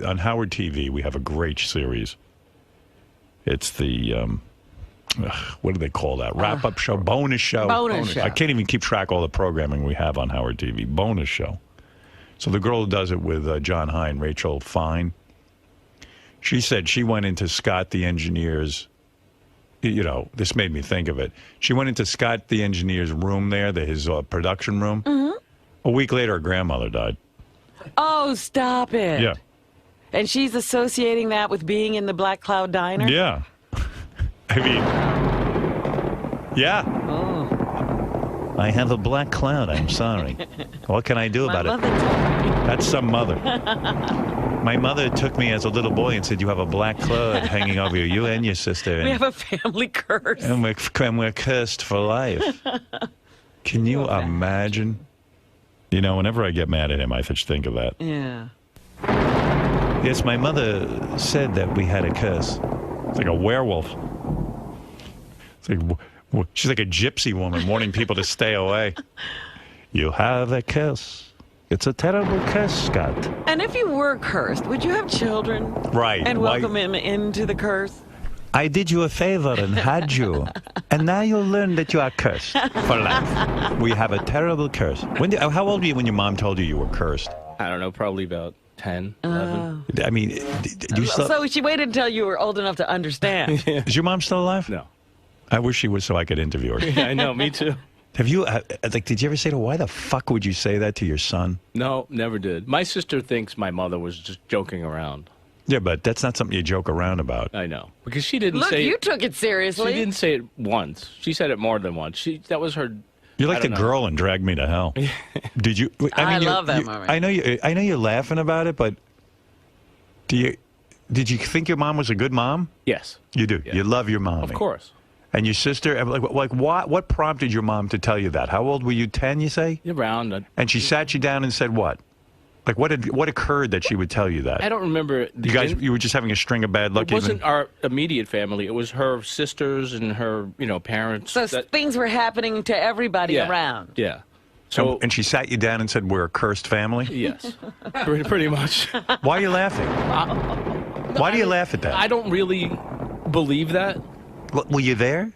on Howard TV, we have a great series. It's the, what do they call that? Wrap-up show? Bonus show? Bonus show. I can't even keep track of all the programming we have on Howard TV. Bonus show. So the girl who does it with John Hine, Rachel Fine, she said she went into Scott the engineer's, you know, this made me think of it. She went into Scott the engineer's room there, his production room. Mm-hmm. A week later, her grandmother died. Oh, stop it. Yeah. And she's associating that with being in the Black Cloud Diner? Yeah. I mean, yeah. Oh. I have a black cloud. I'm sorry. What can I do about it? That's some mother. My mother took me as a little boy and said, you have a black cloud hanging over you and your sister. And, we have a family curse. And we're cursed for life. Can you imagine? You know, whenever I get mad at him, I just think of that. Yeah. Yes, my mother said that we had a curse. It's like a werewolf. It's like, she's like a gypsy woman warning people to stay away. You have a curse. It's a terrible curse, Scott. And if you were cursed, would you have children? Right. And welcome him into the curse? I did you a favor and had you. And now you'll learn that you are cursed for life. We have a terrible curse. How old were you when your mom told you you were cursed? I don't know, probably about 10, 11. I mean, so she waited until you were old enough to understand. Yeah. Is your mom still alive? No. I wish she was so I could interview her. Yeah, I know, me too. Have you, did you ever say to her, why the fuck would you say that to your son? No, never did. My sister thinks my mother was just joking around. Yeah, but that's not something you joke around about. I know. Because she didn't Look, say you took it seriously. She didn't say it once. She said it more than once. That was her... You're like the girl in Drag Me to Hell. Did you... I love that moment. I know you're laughing about it, but did you think your mom was a good mom? Yes. You do? Yeah. You love your mom? Of course. And your sister, like what prompted your mom to tell you that? How old were you, 10, you say? Around. And she sat you down and said what? Like, what occurred that she would tell you that? I don't remember. You were just having a string of bad luck? It wasn't our immediate family. It was her sisters and her, parents. So things were happening to everybody around. Yeah. So, and she sat you down and said, we're a cursed family? Yes. Pretty much. Why are you laughing? Why do you laugh at that? I don't really believe that. Were you there?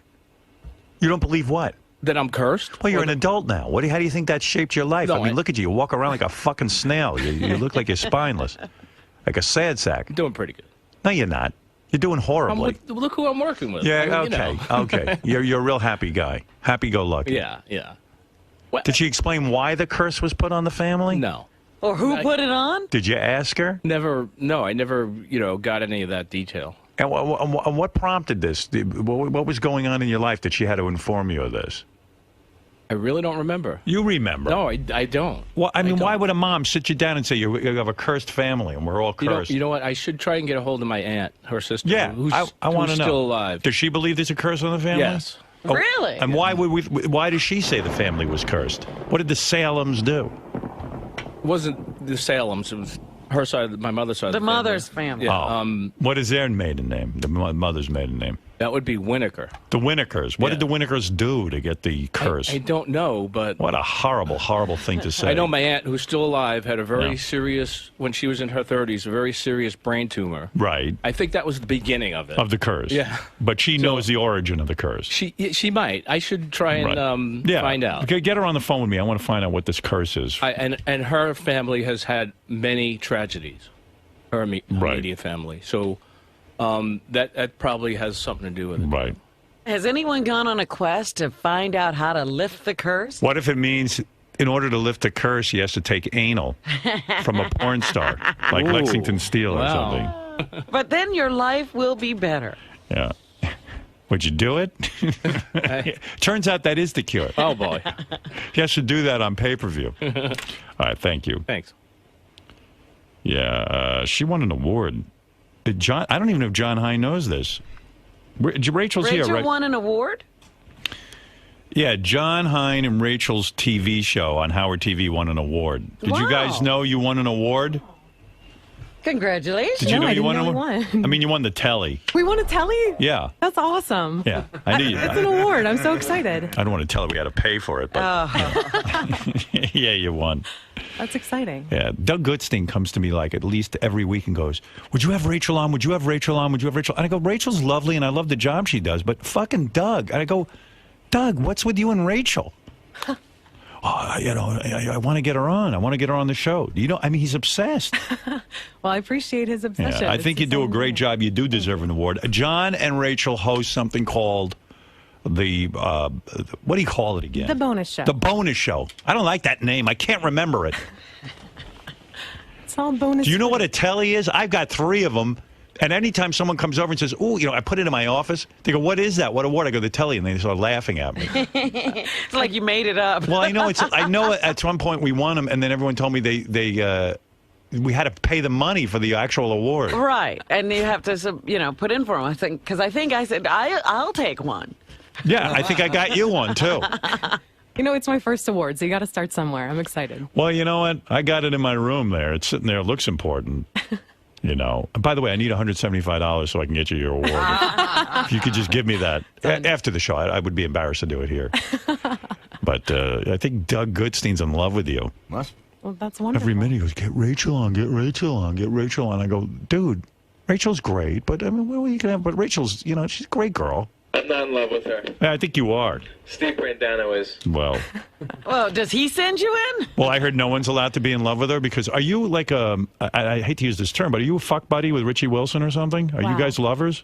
You don't believe what? That I'm cursed? Well, you're an adult now. How do you think that shaped your life? No, I mean, look at you. You walk around like a fucking snail. You look like you're spineless. Like a sad sack. I'm doing pretty good. No, you're not. You're doing horribly. Look who I'm working with. Yeah, okay. Okay. You're a real happy guy. Happy-go-lucky. Yeah. Well, did she explain why the curse was put on the family? No. Or who put it on? Did you ask her? Never. No, I never, got any of that detail. And what prompted this? What was going on in your life that she had to inform you of this? I really don't remember. You remember? No, I don't. Well, I mean, why would a mom sit you down and say you have a cursed family and we're all cursed? You know what? I should try and get a hold of my aunt, her sister. Yeah, I want to know. Still alive. Does she believe there's a curse on the family? Yes. Oh, really? And why does she say the family was cursed? What did the Salems do? It wasn't the Salems. It was her side, my mother's side. The mother's family. Yeah. Oh. What is their maiden name? The mother's maiden name? That would be Winokur. The Winokers. What did the Winokers do to get the curse? I don't know, but... What a horrible, horrible thing to say. I know my aunt, who's still alive, had a very serious, when she was in her 30s, a very serious brain tumor. Right. I think that was the beginning of it. Of the curse. Yeah. But she knows the origin of the curse. She might. I should try and find out. Okay, get her on the phone with me. I want to find out what this curse is. And her family has had many tragedies. Her immediate family. So... that probably has something to do with it. Right. Has anyone gone on a quest to find out how to lift the curse? What if it means in order to lift the curse, he has to take anal from a porn star, like Lexington Steele or something? But then your life will be better. Yeah. Would you do it? Turns out that is the cure. Oh, boy. He has to do that on pay-per-view. All right, thank you. Thanks. Yeah, she won an award. I don't even know if John Hine knows this. Rachel's here, right? Rachel won an award? Yeah, John Hine and Rachel's TV show on Howard TV won an award. Did you guys know you won an award? Congratulations. Did you know I you didn't won know an we award? won. I mean, you won the telly. We won a telly? Yeah. That's awesome. Yeah, I knew you. It's an award. I'm so excited. I don't want to tell her we had to pay for it, but yeah, you won. That's exciting. Yeah, Doug Goodstein comes to me like at least every week and goes, "Would you have Rachel on? Would you have Rachel on? Would you have Rachel?" And I go, "Rachel's lovely, and I love the job she does, but fucking Doug." And I go, "Doug, what's with you and Rachel?" I want to get her on. I want to get her on the show. I mean, he's obsessed. Well, I appreciate his obsession. Yeah, I think you do a great job. You do deserve an award. John and Rachel host something called the, what do you call it again? The Bonus Show. The Bonus Show. I don't like that name. I can't remember it. It's all bonus. Do you know what a telly is? I've got 3 of them. And anytime someone comes over and says, "Oh, I put it in my office," they go, "What is that? What award?" I go, "The telly," and they start laughing at me. It's like you made it up. Well, I know at one point we won them, and then everyone told me we had to pay the money for the actual award. Right, and you have to, put in for them. I think I said I'll take one. Yeah, I think I got you one too. It's my first award, so you got to start somewhere. I'm excited. Well, you know what? I got it in my room there. It's sitting there. It looks important. And by the way, I need $175 so I can get you your award. If you could just give me that after the show, I would be embarrassed to do it here. But I think Doug Goodstein's in love with you. What? Well, that's wonderful. Every minute he goes, "Get Rachel on, get Rachel on, get Rachel on." I go, "Dude, Rachel's great, but I mean, what you can have? But Rachel's, she's a great girl." I'm not in love with her. Yeah, I think you are. Steve Brandano is. Well, does he send you in? Well, I heard no one's allowed to be in love with her because are you like I hate to use this term, but are you a fuck buddy with Richie Wilson or something? Are you guys lovers?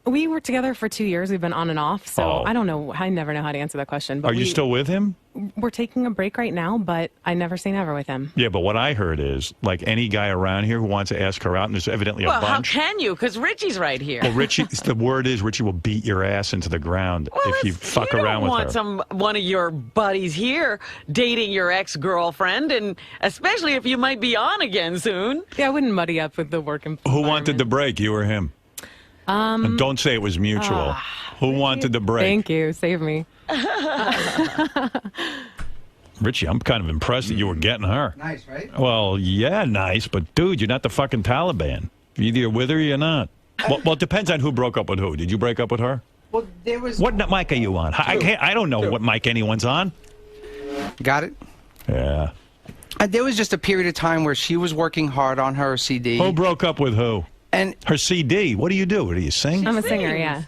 We were together for 2 years. We've been on and off, so I don't know. I never know how to answer that question. But are you still with him? We're taking a break right now, but I never say never with him. Yeah, but what I heard is like any guy around here who wants to ask her out, and there's evidently a bunch. Well, how can you? Because Richie's right here. Well, the word is Richie will beat your ass into the ground if you fuck around with her. You don't want one of your buddies here dating your ex-girlfriend, and especially if you might be on again soon. Yeah, I wouldn't muddy up with the work environment. Who wanted the break, you or him? And don't say it was mutual. Who wanted the break? Thank you. Save me. Richie, I'm kind of impressed that you were getting her. Nice, right? Well, yeah, nice, but dude, you're not the fucking Taliban. Either you're with her or you're not. Well, it depends on who broke up with who. Did you break up with her? Well, there was... What mic are you on? I don't know what mic anyone's on. Got it? Yeah. There was just a period of time where she was working hard on her CD. Who broke up with who? And her CD. What do you do? Do you sing? I'm a singer, yeah.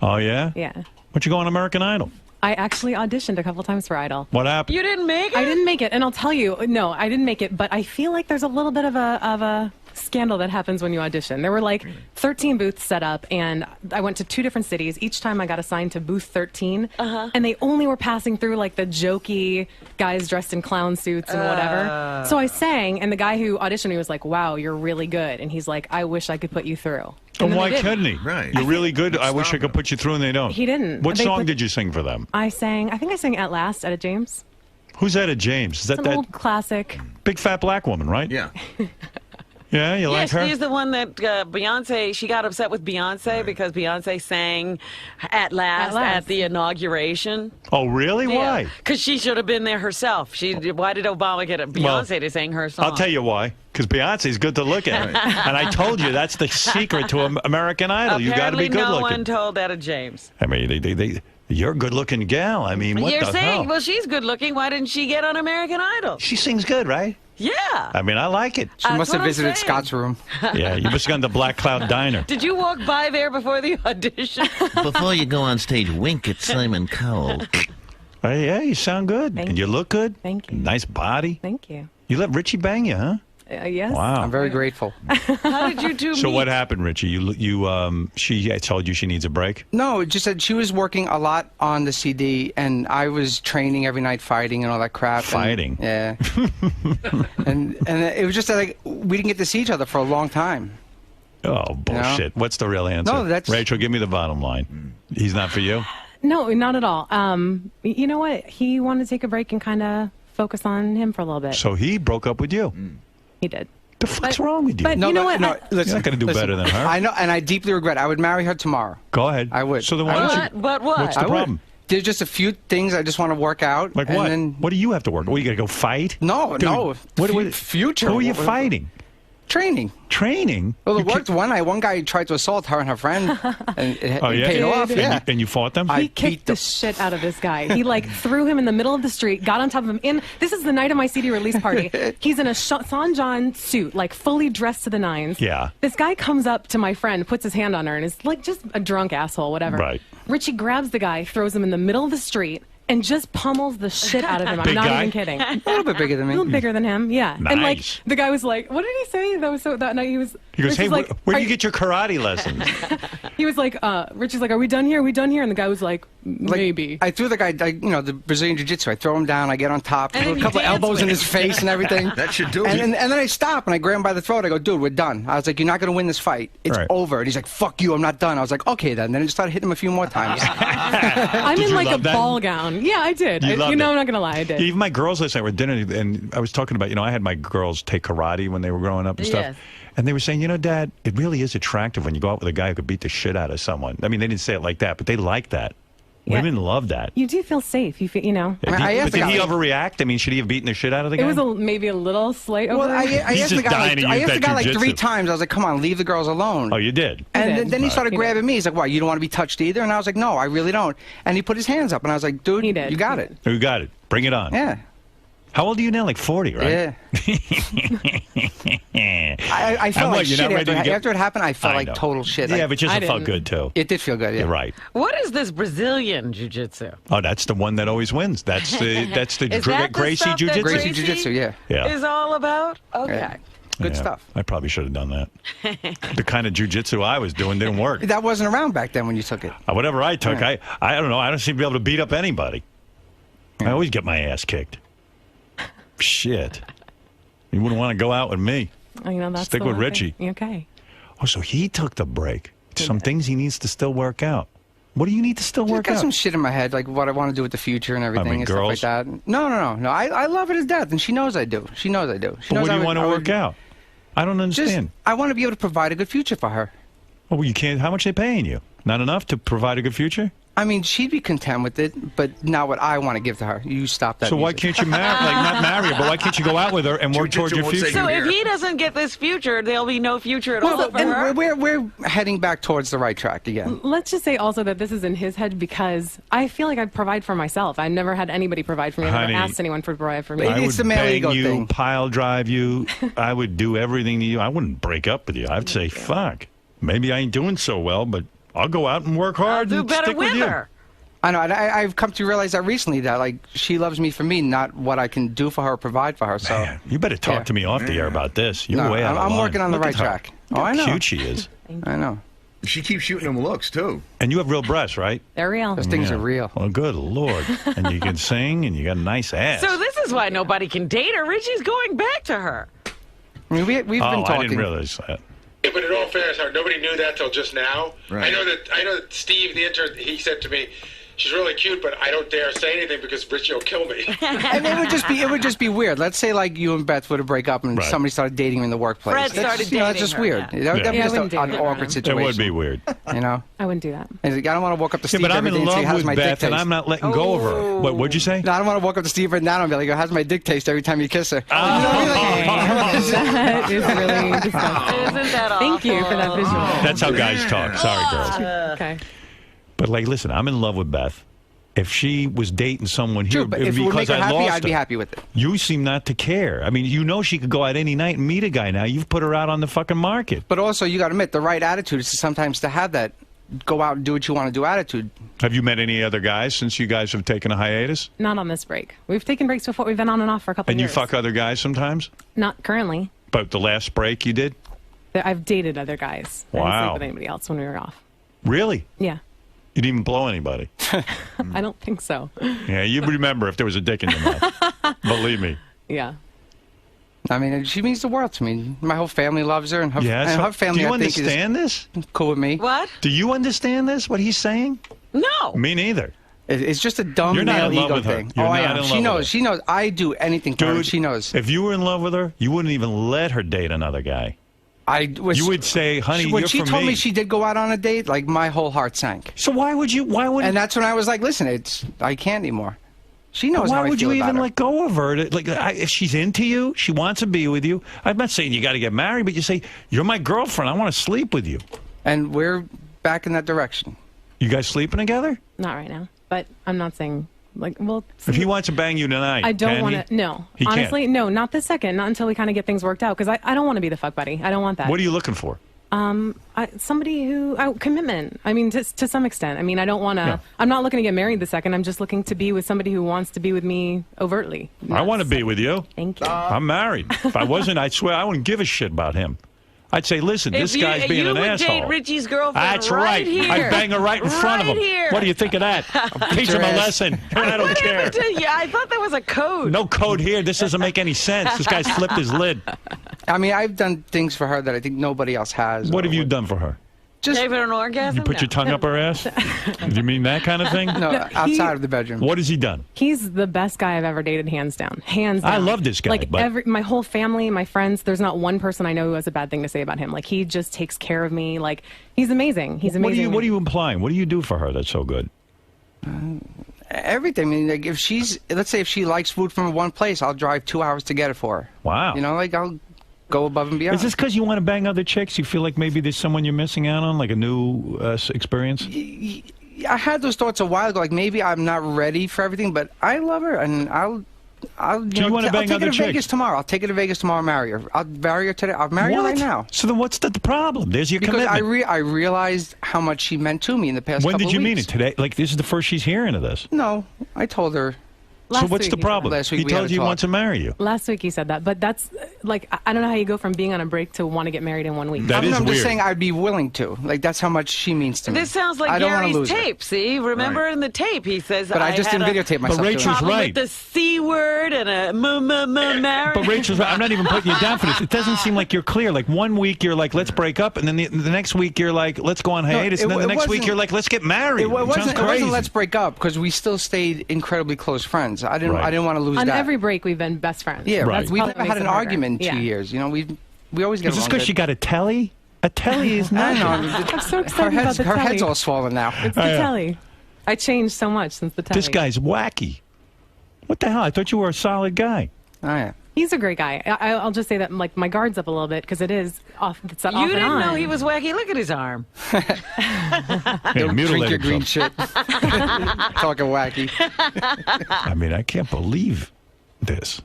Oh, yeah? Yeah. Why'd you go on American Idol? I actually auditioned a couple times for Idol. What happened? You didn't make it? I didn't make it, and I'll tell you, no, I didn't make it, but I feel like there's a little bit of a scandal that happens when you audition. There were like 13 booths set up, and I went to 2 different cities. Each time I got assigned to booth 13, and they only were passing through like the jokey guys dressed in clown suits and whatever. So I sang, and the guy who auditioned me was like, "Wow, you're really good." And he's like, "I wish I could put you through." And why couldn't he? Right. You're really good. I wish I could put you through, and they don't. He didn't. What song did you sing for them? I think I sang At Last, Etta James. Who's Etta James? Is that It's an old classic. big fat black woman, right? yeah. Yeah, you like her? She's the one that Beyonce, she got upset with Beyonce because Beyonce sang At Last at the inauguration. Oh, really? Why? Because she should have been there herself. Why did Obama get Beyonce to sing her song? I'll tell you why. Because Beyonce's good to look at. And I told you, that's the secret to American Idol. You got to be good no looking. one told Etta James. I mean, you're a good looking gal. I mean, what You're the saying, hell? well, she's good looking. Why didn't she get on American Idol? She sings good, right? Yeah. I mean, I like it. She must have what I'm visited saying. Scott's room. Yeah, you must have gone to Black Cloud Diner. Did you walk by there before the audition? Before you go on stage, wink at Simon Cowell. Hey, yeah, you sound good. Thank and you look good. Thank you. Nice body. Thank you. You let Richie bang you, huh? Yes. Wow. I'm very grateful. How did you two So meet? what happened, Richie? She told you she needs a break? No, just that she was working a lot on the CD, and I was training every night, fighting and all that crap. Fighting? Yeah. and it was just that, like, we didn't get to see each other for a long time. Oh, bullshit. What's the real answer? No, that's... Rachel, give me the bottom line. He's not for you? No, not at all. You know what? He wanted to take a break and kind of focus on him for a little bit. So he broke up with you? He did. The fuck's wrong with you? But you know what? No, listen, You're not going to do better than her. I know, and I deeply regret it. I would marry her tomorrow. Go ahead. I would. So then why don't you... But what? What's the I would. problem? There's just a few things I just want to work out. Like and what? Then... What do you have to work? What, you got to go fight? No, Dude, no. What, Future. Who are you What- fighting? Training. Training? Well, it worked one night. One guy tried to assault her and her friend, and it paid off. Yeah. And you fought them? He kicked the shit out of this guy. He like threw him in the middle of the street, got on top of him. This is the night of my CD release party. He's in a San John suit, like fully dressed to the nines. Yeah. This guy comes up to my friend, puts his hand on her, and is like just a drunk asshole, whatever. Right. Richie grabs the guy, throws him in the middle of the street, and just pummels the shit out of him. I'm Big not guy? even kidding. A little bit bigger than me. A little bigger than him, yeah. And like Nice. the guy was like, "What did he say?" That night he goes, Hey, Richie's like, where do "Are you get your karate lessons? He was like, Richie's like, "Are we done here? Are we done here?" And the guy was like, "Maybe." I threw the guy, the Brazilian Jiu-Jitsu. I throw him down. I get on top, And throw then a couple you dance elbows with in his face and everything. That should do and, it. and then I stop and I grab him by the throat. I go, "Dude, we're done." I was like, "You're not going to win this fight. It's Right. over." And he's like, "Fuck you, I'm not done." I was like, "Okay then." Then I just started hitting him a few more times. I'm Did in you like a love that? ball gown. Yeah, I did. You loved I'm it. not gonna lie, I did. Even my girls last night were at dinner, and I was talking about, I had my girls take karate when they were growing up and stuff. Yes. And they were saying, Dad, it really is attractive when you go out with a guy who could beat the shit out of someone. I mean, they didn't say it like that, but they like that. Yeah. Women love that. You do feel safe. You feel, Yeah, I asked but did the he guy- overreact? I mean, should he have beaten the shit out of the guy? It was maybe a little slight over. Well, I He's asked the just guy, dying to use that like 3 jujitsu. times. I was like, "Come on, leave the girls alone." Oh, you did? And did. then he started He grabbing me. He's like, "What? You don't want to be touched either?" And I was like, "No, I really don't." And he put his hands up, and I was like, "Dude, He did. you got He it." You got it. Bring it on. Yeah. How old are you now? Like 40, right? Yeah. I felt And what, like you're shit not ready to after, get- after it happened. I felt I like know. total shit. Yeah, I- but just I it felt didn't. good, too. it did feel good. Yeah. You're right. What is this Brazilian jiu-jitsu? Oh, that's the one that always wins. That's the Is that the Gracie stuff that Jiu-Jitsu. Gracie Jiu-Jitsu. Yeah. Yeah. Is all about? Okay. Yeah. Good Yeah, stuff. I probably should have done that. The kind of jujitsu I was doing didn't work. That wasn't around back then when you took it. Whatever I took, Yeah. I don't know. I don't seem to be able to beat up anybody. I always get my ass kicked. Shit. You wouldn't want to go out with me. That's Stick the with one Richie. thing. Okay. Oh, so he took the break. Some things he needs to still work out. What do you need to still Just work got out? some shit in my head, like what I want to do with the future and everything and girls? stuff like that. No. I love it as death, and she knows I do. She knows I do. She But knows what do I you would- want to I work would- out? I don't Just, understand. I want to be able to provide a good future for her. Well, you can't. How much they paying you? Not enough to provide a good future? I mean, she'd be content with it, but not what I want to give to her. You stop that. So why music. can't you not marry her, but why can't you go out with her and work towards Jiu-jitsu your won't future? save So you if here. he doesn't get this future, there'll be no future at No, all but for her. we're heading back towards the right track again. Let's just say also that this is in his head because I feel like I provide for myself. I never had anybody provide for me. I Honey, never asked anyone to provide for me. It- I It's would the male bang ego you, thing. pile drive you. I would do everything to you. I wouldn't break up with you. I'd say, fuck, maybe I ain't doing so well, but I'll go out and work I'll hard do and better stick with with you. her. I know. And I've come to realize that recently that like she loves me for me, not what I can do for her, or provide for her. So Man, you better talk Yeah. to me off the air about this. You're No, way out of I'm line. working on the Look right at her. track. Look Oh, I how know. cute she is. I know She keeps shooting him looks, too. And you have real breasts, right? They're real. those things Yeah. are real. Well, good Lord. And you can sing, and you got a nice ass. So this is why nobody can date her. Richie's going back to her. I mean, we've been I talking. didn't realize that. Yeah, but in all fairness, Howard, nobody knew that till just now. Right. I know that Steve, the intern, he said to me, "She's really cute, but I don't dare say anything because Richie will kill me." And it would just be weird. Let's say like you and Beth were to break up and Right. somebody started dating you in the workplace. Fred That's started just, that's dating just her, weird. yeah. That'd be Yeah, I just wouldn't an date her, awkward no. It situation. would be weird. You know. I wouldn't do that. And he's like, I don't want to walk up to Yeah, Steve but I'm every in day and say, love "How's with my dick Beth, and taste?" I'm not letting go of her. What'd you say? No, I don't want to walk up to Steve right now and be like, "How's my dick taste?" every time you kiss her. That is really disgusting. Isn't that awful? Thank you for that visual. That's how guys talk. Sorry, girls. Okay. But, like, listen, I'm in love with Beth. If she was dating someone here, True, but if it would make because her I happy, lost I'd be her. happy with it. You seem not to care. I mean, you know she could go out any night and meet a guy now. You've put her out on the fucking market. But also, you got to admit, the right attitude is sometimes to have that go out and do what you want to do attitude. Have you met any other guys since you guys have taken a hiatus? Not on this break. We've taken breaks before. We've been on and off for a couple And you years. fuck other guys sometimes? Not currently. But the last break you did? I've dated other guys. I didn't Wow. sleep with anybody else when we were off. Really? Yeah. You didn't even blow anybody? I don't think so. Yeah, you remember if there was a dick in your mouth. Believe me. Yeah. I mean, she means the world to me. My whole family loves her, and her, Yeah. and so her family, do you I think, understand this? is cool with me. What? Do you understand this, what he's saying? No. Me neither. It's just a dumb You're not male in love ego with her. thing. You're Oh, I not am. in She love with knows. her. She knows. I do anything for her. Dude, She knows. If you were in love with her, you wouldn't even let her date another guy. I was. You would say, honey, when you're she for told me. me she did go out on a date, like my whole heart sank. So why would you? Why would? And that's when I was like, listen, I can't anymore. She knows how I Why would feel you about even her. let go of her? If she's into you, she wants to be with you. I'm not saying you got to get married, but you say, you're my girlfriend. I want to sleep with you. And we're back in that direction. You guys sleeping together? Not right now, but I'm not saying well. If he wants to bang you tonight, I don't want want to. No, He can't. honestly, no, not this second. Not until we kind of get things worked out. Because I don't want to be the fuck buddy. I don't want that. What are you looking for? Somebody who commitment. I mean, to some extent. I mean, I don't want to. No. I'm not looking to get married the second. I'm just looking to be with somebody who wants to be with me overtly. I want to be with you. Thank you. I'm married. If I wasn't, I swear I wouldn't give a shit about him. I'd say, listen, this guy's being an asshole. You would date Richie's girlfriend That's right here. I'd bang her right in front of him. Here. What do you think of that? Teach him a lesson. I don't care. Yeah, I thought that was a code. No code here. This doesn't make any sense. This guy's flipped his lid. I mean, I've done things for her that I think nobody else has. What have you done for her? Just Gave her an orgasm? You put your tongue up her ass? Do you mean that kind of thing? no, outside of the bedroom. What has he done? He's the best guy I've ever dated, hands down. Hands down. I love this guy, Like but- my whole family, my friends, there's not one person I know who has a bad thing to say about him. Like he just takes care of me. Like he's amazing. He's amazing. What are you implying? What do you do for her that's so good? Everything. I mean, like let's say if she likes food from one place, I'll drive 2 hours to get it for her. Wow. You know, like I'll go above and beyond. Is this because you want to bang other chicks? You feel like maybe there's someone you're missing out on, like a new experience? I had those thoughts a while ago. Like maybe I'm not ready for everything, but I love her, and I'll you want to bang I'll take other her to chicks? Vegas tomorrow. I'll take her to Vegas tomorrow. Marry her. I'll marry her today. I'll marry her right now. So then what's the problem? There's your Because commitment. I realized how much she meant to me in the past When couple did you of mean weeks. it? Today? Like, this is the first she's hearing of this. No, I told her. So Last what's week the he said problem? that. Last week He we had told a you he talk. wants to marry you. Last week he said that, but that's like I don't know how you go from being on a break to want to get married in 1 week. That is I'm weird. just saying I'd be willing to. Like that's how much she means to me. This sounds like I don't wanna Gary's lose her. tape. See, remember in the tape he says, But I just had didn't a videotape myself. Rachel's doing it. problem right. with the C word and a marriage. But Rachel's right. I'm not even putting you down for this. It doesn't seem like you're clear. Like 1 week you're like, let's break up, and then the next week you're like, let's go on hiatus, and then the next week you're like, let's get married. It wasn't, sounds crazy. let's break up because we still stayed incredibly close friends. I didn't want to lose On that. every break we've been best friends. Yeah, Right. we've Probably never had makes an it harder. argument in Yeah. 2 years. You know, we always get Is this along because good. she got a telly? A telly is I nothing. know. I'm so Her excited about head's, the her head's telly. all swollen now. It's the Oh, yeah. telly. I changed so much since the telly. This guy's wacky. What the hell? I thought you were a solid guy. Oh, yeah. He's a great guy. I'll just say that like my guard's up a little bit because it is off. It's off You and didn't on. know he was wacky. Look at his arm. Hey, Drink mutilate your green himself. shit. Talking wacky. I mean, I can't believe this.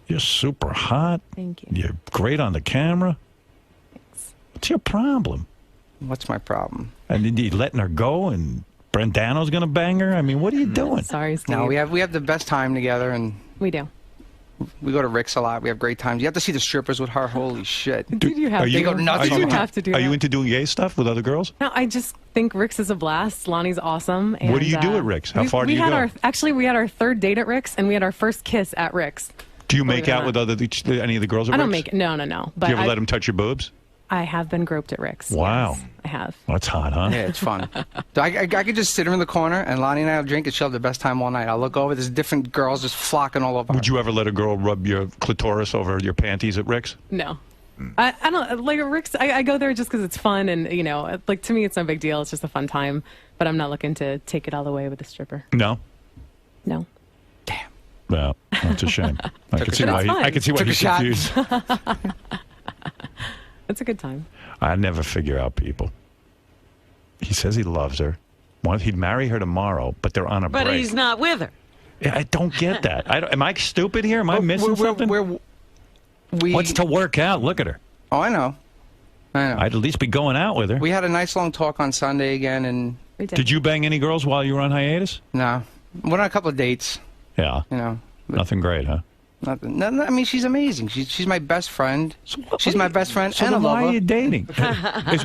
You're super hot. Thank you. You're great on the camera. What's your problem? What's my problem? And then you letting her go, and Brendano's going to bang her? I mean, what are you doing? Sorry, Steve. No, we have the best time together, and We do. we go to Rick's a lot. We have great times. You have to see the strippers with her. Holy shit. Did you have Are to? you, They go nuts Did on you her. have to do Are that? you into doing gay stuff with other girls? No, I just think Rick's is a blast. Lonnie's awesome. And, What do you do at Rick's? How far do we you had go? Actually, we had our third date at Rick's, and we had our first kiss at Rick's. Do you Believe make it or out not. with any of the girls at I don't Rick's? make it. No. Do But you ever let them touch your boobs? I have been groped at Rick's. Wow. Yes, I have. That's hot, huh? Yeah, it's fun. I could just sit her in the corner, and Lonnie and I will drink, and she'll have the best time all night. I'll look over, there's different girls just flocking all over her. Would you ever let a girl rub your clitoris over your panties at Rick's? No. I don't like Rick's. I go there just because it's fun, and you know, like to me, it's no big deal. It's just a fun time. But I'm not looking to take it all the way with a stripper. No. No. Well, that's a shame. I can see But why. it's fun. I can see why Took a he's shot. confused. It's a good time. I never figure out people. He says he loves her. He'd marry her tomorrow, but they're on a But break. he's not with her. Yeah, I don't get that. Am I stupid here? Am I missing something? What's to work out? Look at her. Oh, I know. I'd at least be going out with her. We had a nice long talk on Sunday again, and We did. Did you bang any girls while you were on hiatus? no, went on a couple of dates. Yeah. You know, Nothing great, huh? nothing. No, I mean, she's amazing. She's my best friend. She's my best friend So and a then why are lover. you dating?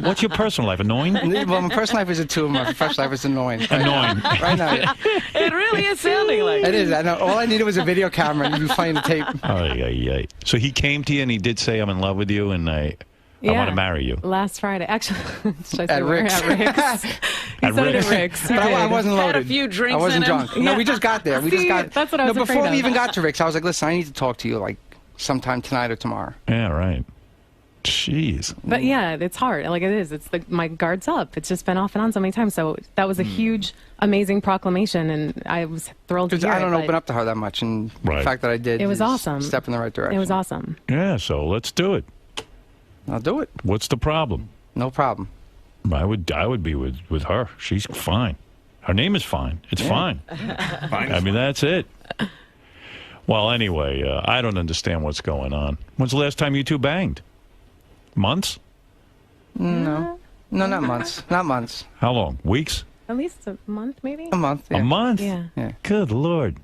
What's your personal life? Annoying? Well, my personal life is a 2, and my professional life is annoying. Annoying. Right now, yeah. It really is sounding like It is. I know. All I needed was a video camera, and you'd be playing the tape. Ay, ay, ay. So he came to you and he did say, I'm in love with you and I want to marry you. Last Friday, actually. Should I say At where? Rick's. At Rick's. He At said it Rick's. at Rick's. He But I did. wasn't Had loaded. a few drinks I wasn't in him. drunk. No, we just got there. We just See, got. that's what I was No, before afraid we of. even got to Rick's, I was like, listen, I need to talk to you like sometime tonight or tomorrow. Yeah, right. Jeez. But yeah, it's hard. Like it is. It's like my guard's up. It's just been off and on so many times. So that was a huge, amazing proclamation, and I was thrilled to hear I don't it. open up to her that much, and Right. the fact that I did, It was is awesome. a step in the right direction. It was awesome. Yeah, so let's do it. I'll do it. What's the problem? No problem. I would be with her. She's fine. Her name is fine. It's fine. I mean, that's it. Well, anyway, I don't understand what's going on. When's the last time you two banged? Months? No, not months. Not months. How long? Weeks? At least a month, maybe. A month. Yeah. A month? Yeah. Yeah. Good Lord.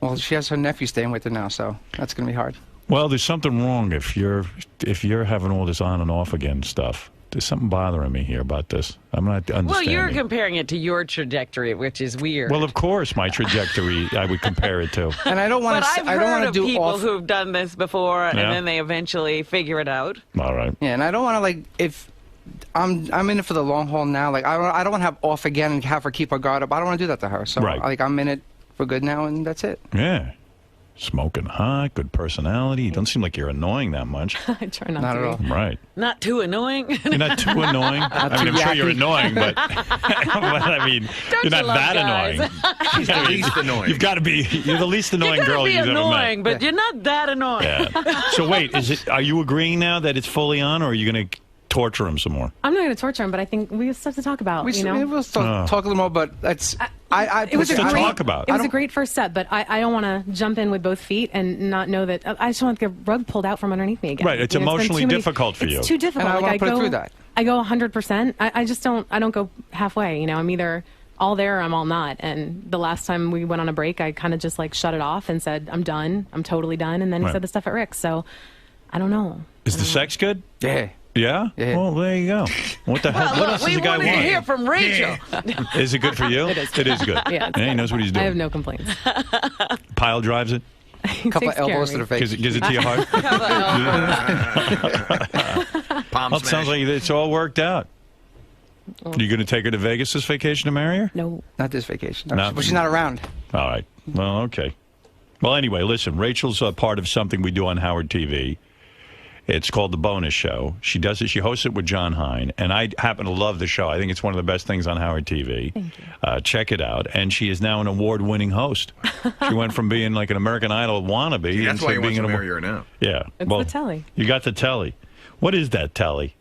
Well, she has her nephew staying with her now, so that's gonna be hard. Well, there's something wrong if you're having all this on and off again stuff. There's something bothering me here about this. I'm not understanding. Well, you're comparing it to your trajectory, which is weird. Well, of course, my trajectory I would compare it to. And I don't want but to. I've I don't heard want of to do people off. who've done this before, and Yeah. then they eventually figure it out. All right. Yeah, and I don't want to like if I'm in it for the long haul now. Like I don't want to have off again and have her keep her guard up. I don't want to do that to her. So Right. like I'm in it for good now, and that's it. Yeah. Smoking hot, good personality. You don't seem like you're annoying that much. I try not Not to. at all. Right. Not too annoying. You're not too annoying. I mean, I'm too sure you're yappy. annoying, but I mean, Don't you're not you love that guys? annoying. She's the least annoying. You've got to be. You're the least annoying You're girl gonna be you've annoying, ever met. but you're not that annoying. Yeah. So wait, are you agreeing now that it's fully on, or are you going to torture him some more? I'm not going to torture him, but I think we have stuff to talk about. We you know? we'll talk a little more, but that's It was a to great, talk about. It was I a don't- great first step, but I don't want to jump in with both feet and not know that. I just want the rug pulled out from underneath me again. Right, it's You know, been emotionally too many- difficult for you. It's too difficult. And I like, wanna put her go, through that. I go 100%. I just don't. I don't go halfway. You know, I'm either all there or I'm all not. And the last time we went on a break, I kind of just like shut it off and said, "I'm done. I'm totally done." And then he Right. said the stuff at Rick's. So I don't know. Is the sex good? yeah. Yeah? Yeah. Well, there you go. What the hell? Well, What look, else does we the guy wanted to hear want? from Rachel. Is it good for you? It is. It is good. Yeah, it's he knows what he's doing. I have no complaints. Pile drives it. He Couple of takes care of elbows to me. the face. Gives it to your heart. Palm Well, it sounds like it's all worked out. You going to take her to Vegas this vacation to marry her? No. Not this vacation. No. But she's not around. All right. Well, okay. Well, anyway, listen. Rachel's a part of something we do on Howard TV. It's called The Bonus Show. She does it. She hosts it with John Hein, and I happen to love the show. I think it's one of the best things on Howard TV. Thank you. Check it out. And she is now an award-winning host. She went from being like an American Idol wannabe That's into why he wants being to an marry her now. Yeah. It's the telly. You got the telly. What is that telly?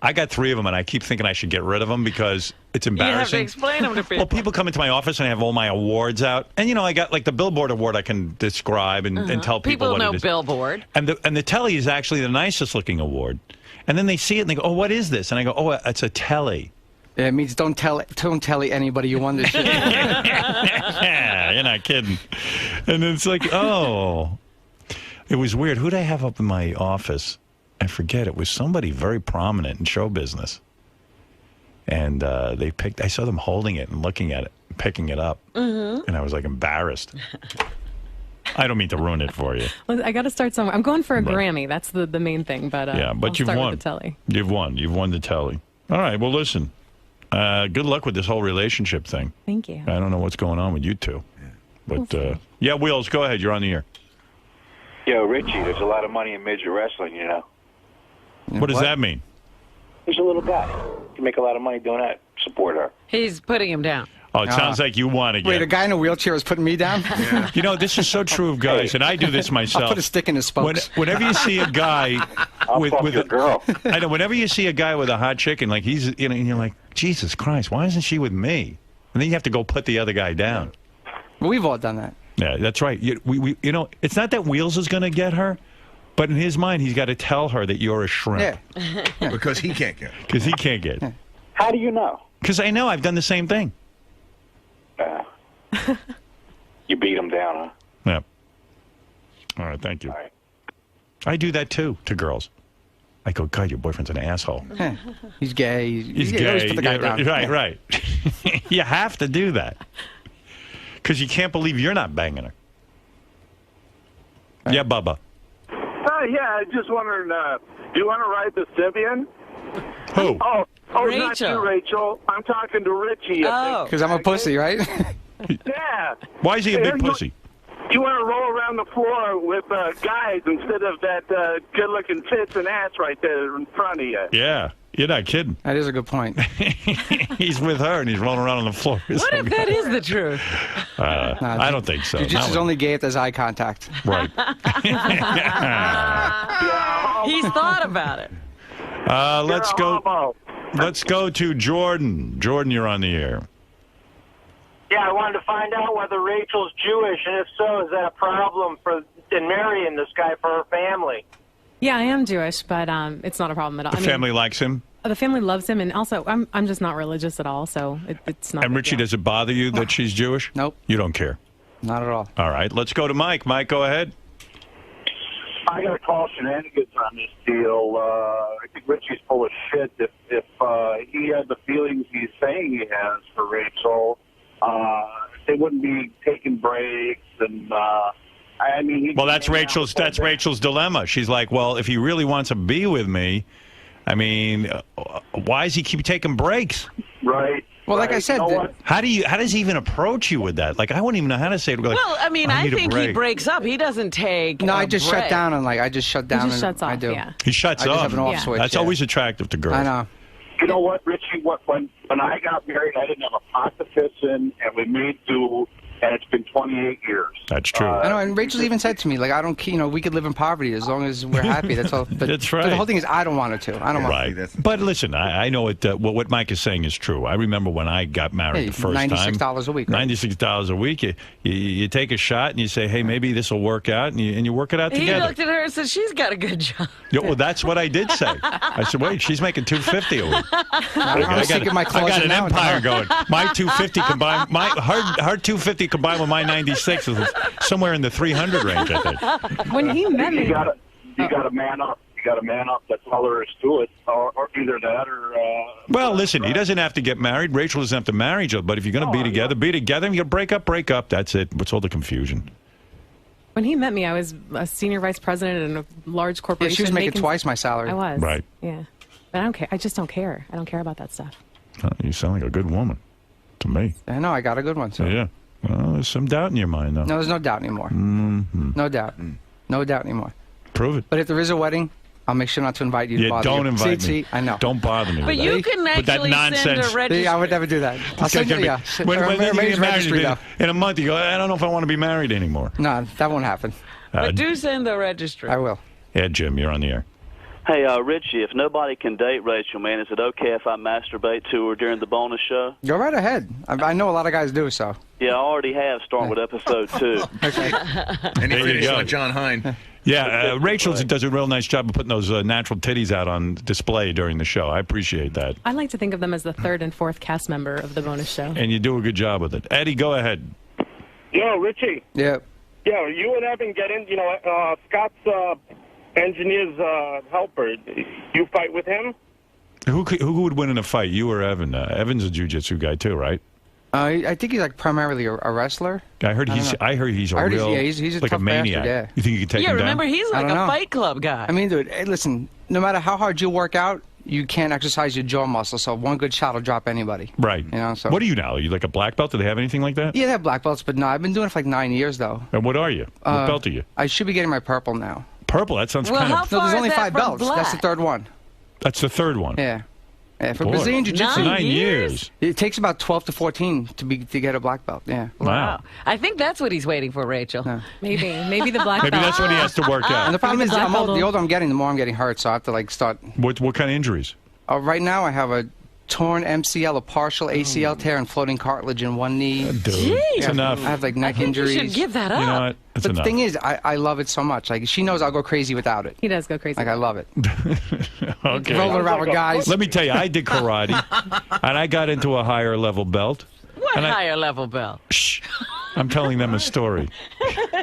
I got 3 of them, and I keep thinking I should get rid of them because it's You have to embarrassing. explain them to people. Well, people come into my office and I have all my awards out, and I got like the Billboard Award I can describe and tell people People what know it is. Billboard. And the telly is actually the nicest looking award. And then they see it and they go, "Oh, what is this?" And I go, "Oh, it's a telly." Yeah, it means don't tell anybody you won this shit. Yeah, you're not kidding. And it's like, oh, it was weird. Who'd I have up in my office? I forget. It was somebody very prominent in show business. And I saw them holding it and looking at it, picking it up. Mm-hmm. And I was like embarrassed. I don't mean to ruin it for you. Well, I got to start somewhere. I'm going for a Right. Grammy. That's the main thing. But Yeah, but I'll you've start won. with the telly. You've won. You've won the telly. All right. Well, listen. Good luck with this whole relationship thing. Thank you. I don't know what's going on with you two. But, yeah, Wheels, go ahead. You're on the air. Yo, Richie, there's a lot of money in midget wrestling, you know. What does that mean? He's a little guy. You make a lot of money doing that. Support her. He's putting him down. Oh, it sounds like you want to get. Wait, a guy in a wheelchair is putting me down? You know, this is so true of guys, and I do this myself. I'll put a stick in his spokes. Whenever you see a guy I'll with fuck with your a girl. I know. Whenever you see a guy with a hot chick, and like he's, and you're like, Jesus Christ, why isn't she with me? And then you have to go put the other guy down. We've all done that. Yeah, that's right. We it's not that Wheels is going to get her, but in his mind, he's got to tell her that you're a shrimp Yeah. Because he can't get it. because he can't get. How do you know? Because I know I've done the same thing. You beat him down, huh? Yeah. All right, thank you. All right. I do that too to girls. I go, God, your boyfriend's an asshole. He's gay. He's you gay. always put the guy down. Right. You have to do that because you can't believe you're not banging her. Yeah, Bubba. Yeah, I just wondering, do you want to ride the Sibian? Who? Oh, not Rachel. you, Rachel. I'm talking to Richie. Oh. Because I'm a pussy, right? Yeah. Why is he a big You- pussy? You want to roll around on the floor with guys instead of that good-looking tits and ass right there in front of you. Yeah, you're not kidding. That is a good point. He's with her and he's rolling around on the floor. What if that is the truth? I don't think so. Jiu-Jitsu's only gay if there's eye contact. Right. He's thought about it. Let's go. Let's go to Jordan. Jordan, you're on the air. Yeah, I wanted to find out whether Rachel's Jewish, and if so, is that a problem in marrying this guy for her family? Yeah, I am Jewish, but it's not a problem at all. The family likes him? The family loves him, and also I'm just not religious at all, so it's not. And Richie, does it bother you that she's Jewish? Nope. You don't care? Not at all. All right, let's go to Mike. Mike, go ahead. I got to call shenanigans on this deal. I think Richie's full of shit. If he had the feelings he's saying he has for Rachel, they wouldn't be taking breaks and. I mean, that's Rachel's dilemma. She's like, well, if he really wants to be with me, I mean, why does he keep taking breaks? Right. Well, like I said, how does he even approach you with that? Like, I wouldn't even know how to say it. Like, Well, I mean, I need a think he break. breaks up. He doesn't take. No, a I just break. shut down and I just shut down. He just and shuts off. I do. Yeah. He shuts I just off. have an off switch. That's always attractive to girls. I know. You know what, Richie? When I got married, I didn't have a pot to piss in, and we made do. And it's been 28 years. That's true. I know, and Rachel even said to me, like, I don't, we could live in poverty as long as we're happy. That's all. But, That's right. But the whole thing is, I don't want her to. I don't want. Right. But listen, I know what Mike is saying is true. I remember when I got married the first time. $96 a week. Right? $96 a week. You take a shot and you say, hey, maybe this will work out, and you work it out He together. looked at her and said, she's got a good job. Yeah, well, that's what I did say. I said, wait, she's making $250 a week. I got an empire going. My $250 combined, her $250 combined with my $96 is somewhere in the $300 range, I think. When he met me, you got to man up. You got to man up. That's all there is to it. Or either that or. Well, listen, he doesn't have to get married. Rachel doesn't have to marry Joe. But if you're going to be together, be together. If you break up. That's it. What's all the confusion? when he met me, I was a senior vice president in a large corporation. Yeah, she was making twice my salary. I was. Right. Yeah. But I don't care. I just don't care. I don't care about that stuff. You sound like a good woman to me. I know. I got a good one, too. Yeah. Well, there's some doubt in your mind, though. No, there's no doubt anymore. Mm-hmm. No doubt. No doubt anymore. Prove it. But if there is a wedding, I'll make sure not to invite you to Yeah, bother don't you. invite me. See, I know. Don't bother me But with you that. can With that actually send nonsense. a registry. I would never do that. I'll send you, yeah. When you get Marriage married, registry, though. in a month, you go, I don't know if I want to be married anymore. No, that won't happen. But do send the registry. I will. Yeah, Jim, you're on the air. Hey, Richie, if nobody can date Rachel, man, is it okay if I masturbate to her during the bonus show? Go right ahead. I know a lot of guys do, so. Yeah, I already have, starting with episode 2. Okay. And he There you finished go. with John Hine. Yeah, Rachel does a real nice job of putting those natural titties out on display during the show. I appreciate that. I like to think of them as the third and fourth cast member of the bonus show. And you do a good job with it. Eddie, go ahead. Yo, Richie. Yeah. Yo, you and Evan get in, Scott's engineer's helper. You fight with him? Who would win in a fight, you or Evan? Evan's a jiu-jitsu guy too, right? I think he's like primarily a wrestler. I heard he's a real he's a like a tough maniac. bastard, yeah. You think you could take Yeah, him remember, down? he's I like a don't know. Fight Club guy. I mean, dude, hey, listen, no matter how hard you work out, you can't exercise your jaw muscle, so one good shot will drop anybody. Right. You know, so. What are you now? Are you like a black belt? Do they have anything like that? Yeah, they have black belts, but no, I've been doing it for like 9 years, though. And what are you? What belt are you? I should be getting my purple now. Purple. That sounds Well, kind how of. No, there's far only is that 5 from belts. That's the black? third one. That's the third one. Yeah. Yeah, for Boy. Brazilian Jiu-Jitsu, 9 years. it takes about 12 to 14 to get a black belt. Yeah. Wow. I think that's what he's waiting for, Rachel. Maybe the black Maybe belt. that's what he has to work And out. the problem is, black belt the older I'm getting, the more I'm getting hurt, so I have to like start. What kind of injuries? Right now, I have a torn MCL, a partial ACL tear, and floating cartilage in one knee. Dude, it's enough. I have like neck I think injuries. you should give that up. You know what? It's But enough. the thing is, I love it so much. Like, she knows I'll go crazy without it. He does go crazy. Like, I love it. Okay. Rolling around with guys. Let me tell you, I did karate, and I got into a higher level belt. What And I- higher level belt? Shh. I'm telling them a story.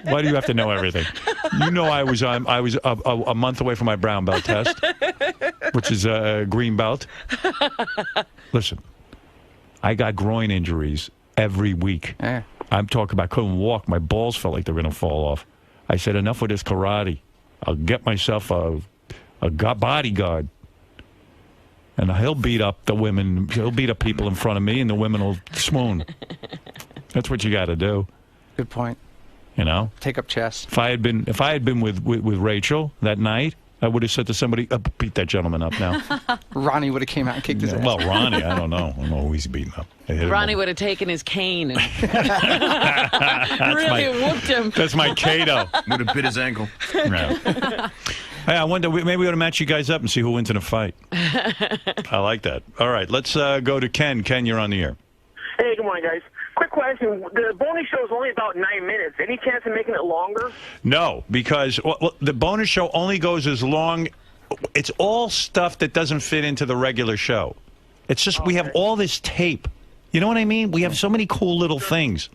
Why do you have to know everything? You know, I was a month away from my brown belt test, which is a green belt. Listen, I got groin injuries every week. Yeah. I'm talking about couldn't walk. My balls felt like they were going to fall off. I said, enough with this karate. I'll get myself a bodyguard. And he'll beat up the women. He'll beat up people in front of me, and the women will swoon. That's what you got to do. Good point. You know, take up chess. If I had been with Rachel that night, I would have said to somebody, beat that gentleman up now. Ronnie would have came out and kicked his ass. Well, Ronnie, I don't know. I don't know who he's beating up. Ronnie would have taken his cane and whooped him. That's my Cato. Would have bit his ankle. Yeah. Hey, I wonder, maybe we ought to match you guys up and see who wins in a fight. I like that. All right, let's go to Ken. Ken, you're on the air. Hey, good morning, guys. Quick question. The bonus show is only about 9 minutes. Any chance of making it longer? No, because the bonus show only goes as long. It's all stuff that doesn't fit into the regular show. It's just we have all this tape. You know what I mean? We have so many cool little things.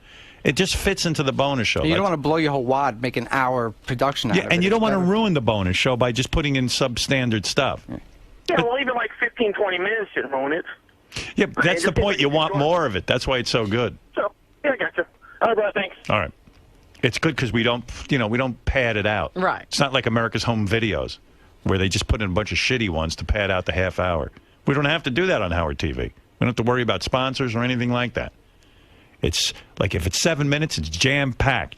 It just fits into the bonus show. You don't want to blow your whole wad, make an hour production out of it. And you don't want to ruin the bonus show by just putting in substandard stuff. Yeah, well, even like 15, 20 minutes shouldn't ruin it. Yeah, that's the point. You want more of it. That's why it's so good. So, yeah, I gotcha. All right, brother, thanks. All right. It's good because we don't pad it out. Right. It's not like America's Home Videos where they just put in a bunch of shitty ones to pad out the half hour. We don't have to do that on Howard TV. We don't have to worry about sponsors or anything like that. It's like if it's 7 minutes, it's jam-packed.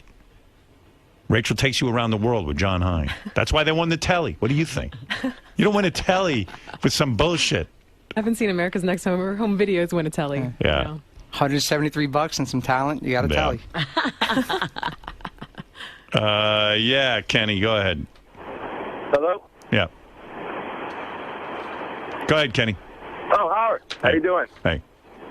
Rachel takes you around the world with John Hine. That's why they won the telly. What do you think? You don't win a telly with some bullshit. I haven't seen America's Next Home Videos win a telly. Yeah. You know. $173 and some talent. You got a telly. Yeah, Kenny, go ahead. Hello? Yeah. Go ahead, Kenny. Oh, Howard. How you doing? Hey.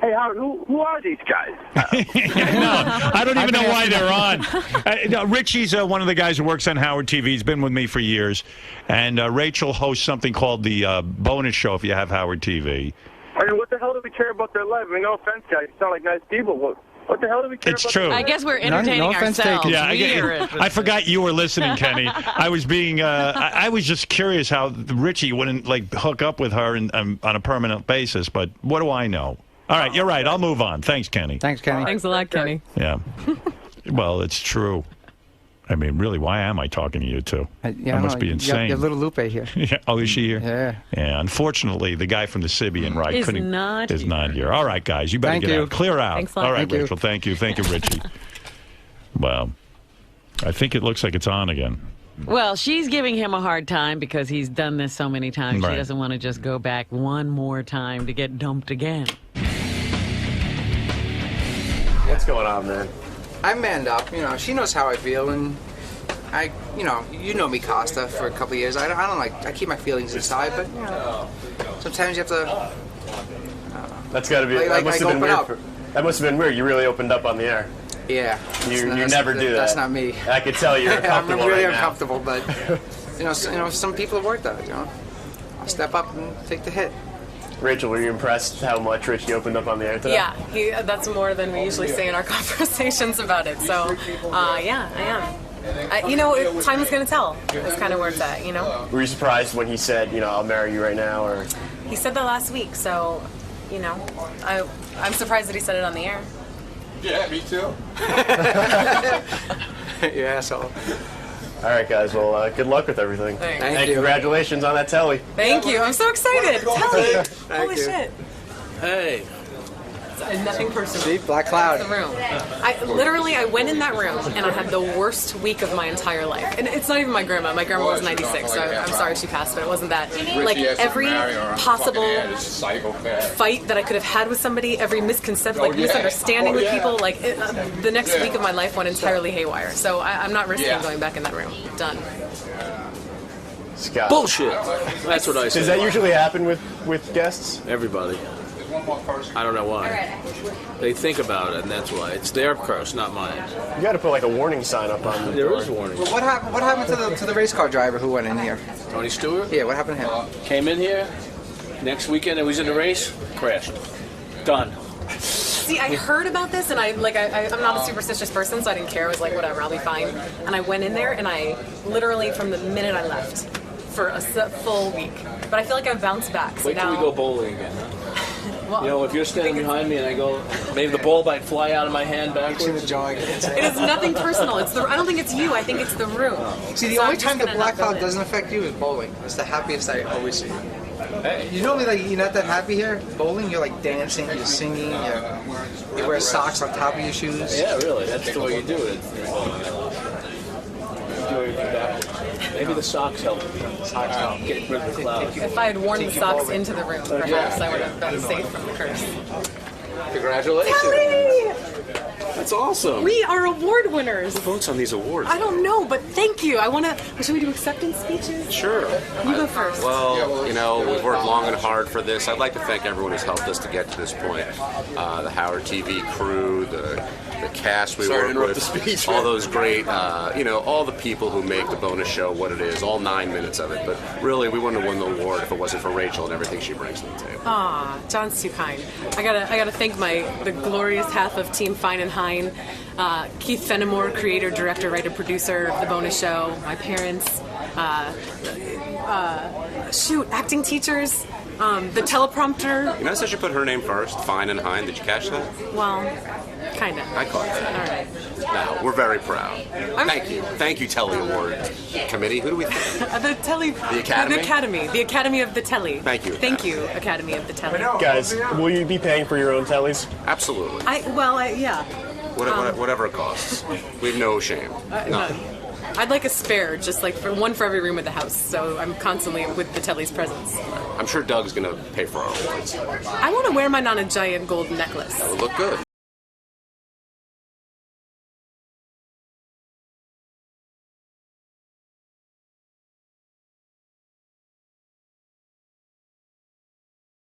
Hey, Howard, who are these guys? I don't even know why they're on. Richie's one of the guys who works on Howard TV. He's been with me for years. And Rachel hosts something called the Bonus Show if you have Howard TV. I mean, what the hell do we care about their life? I mean, no offense, guys. You sound like nice people. What the hell do we care about? It's true. I guess we're entertaining ourselves. Yeah, I forgot you were listening, Kenny. I was being, I was just curious how Richie wouldn't hook up with her on a permanent basis. But what do I know? All right, you're right. I'll move on. Thanks, Kenny. Thanks, Kenny. Thanks a lot, Kenny. Yeah. Well, it's true. I mean, really, why am I talking to you two? I must be insane. You have little Lupe here. Yeah. Oh, is she here? Yeah. Yeah. Unfortunately, the guy from the Sibian ride is not here. All right, guys, you better get out. Clear out. Thanks a lot. All right, Thank Rachel. Thank you. Thank you, Richie. Well, I think it looks like it's on again. Well, she's giving him a hard time because he's done this so many times. Right. She doesn't want to just go back one more time to get dumped again. What's going on, man? I manned up. You know, she knows how I feel, and you know me, Costa, for a couple of years. I keep my feelings inside, but sometimes you have to. That's got to be. That must have been weird. That must have been weird. You really opened up on the air. Yeah. You never do that. That's not me. I could tell you're uncomfortable. I'm really right uncomfortable, but you know, some people have worked that. You know, I'll step up and take the hit. Rachel, were you impressed how much Richie opened up on the air today? Yeah, that's more than we usually say in our conversations about it. So, yeah, I am. Time is going to tell. That's kind of where it's at, you know? Were you surprised when he said, I'll marry you right now? Or he said that last week, so, I'm surprised that he said it on the air. Yeah, me too. You asshole. All right, guys. Well, good luck with everything. Thank you. Congratulations on that telly. Thank you. I'm so excited. Telly. Holy you. shit. Hey. Nothing personal. See, Black Cloud. The room. I went in that room and I had the worst week of my entire life. And it's not even my grandma. My grandma was 96, so I'm sorry she passed, but it wasn't that. Like every possible fight that I could have had with somebody, every misunderstanding with people, the next week of my life went entirely haywire. So I'm not risking going back in that room. Done. Scott. Bullshit. That's what I say. Does that usually happen with guests? Everybody. I don't know why. They think about it, and that's why. It's their curse, not mine. You got to put a warning sign up on the door. There is a warning. Well, what happened to the race car driver who went in here? Tony Stewart? Yeah, what happened to him? Came in here. Next weekend, it was in the race. Crashed. Done. See, I heard about this, and I'm not a superstitious person, so I didn't care. I was like, whatever, I'll be fine. And I went in there, and I literally, from the minute I left, for a full week. But I feel like I've bounced back. So Wait till now... we go bowling again, huh? Well, if you're standing behind me and I go, maybe the ball might fly out of my hand backwards. It is nothing personal. I don't think it's you. I think it's the room. See, the only time the Black Cloud doesn't affect you is bowling. It's the happiest I always see. Hey. You normally you're not that happy here. Bowling, you're dancing, you're singing, you wear socks on top of your shoes. Yeah, really. That's the way you do it. Maybe the socks help. Get rid of the clouds. If I had worn the socks into the room, perhaps I would have been safe from the curse. Congratulations. Kelly! That's awesome. We are award winners. Who votes on these awards? I don't know, but thank you. I want to. Should we do acceptance speeches? Sure. You go first. Well, you know, we've worked long and hard for this. I'd like to thank everyone who's helped us to get to this point. The Howard TV crew, the cast we Sorry to work interrupt with, the speech, all man. those great, all the people who make the bonus show what it is, all 9 minutes of it. But really, we wouldn't have won the award if it wasn't for Rachel and everything she brings to the table. Aw, John's too kind. I gotta thank the glorious half of Team Fine and Hine, Keith Fenimore, creator, director, writer, producer of the bonus show, my parents, acting teachers, the teleprompter. You notice I should put her name first, Fine and Hine. Did you catch that? Well, kinda. I caught that. All right. No, we're very proud. Thank you, Telly Award Committee. Who do we thank? The Academy? The Academy of the Telly. Thank you. Thank you, Academy of the Telly. Guys, will you be paying for your own tellies? Absolutely. Yeah. Whatever it costs. We've no shame. None. I'd like a spare, just like one for every room of the house, so I'm constantly with the Telly's presence. I'm sure Doug's going to pay for our awards. I want to wear mine on a giant gold necklace. That would look good.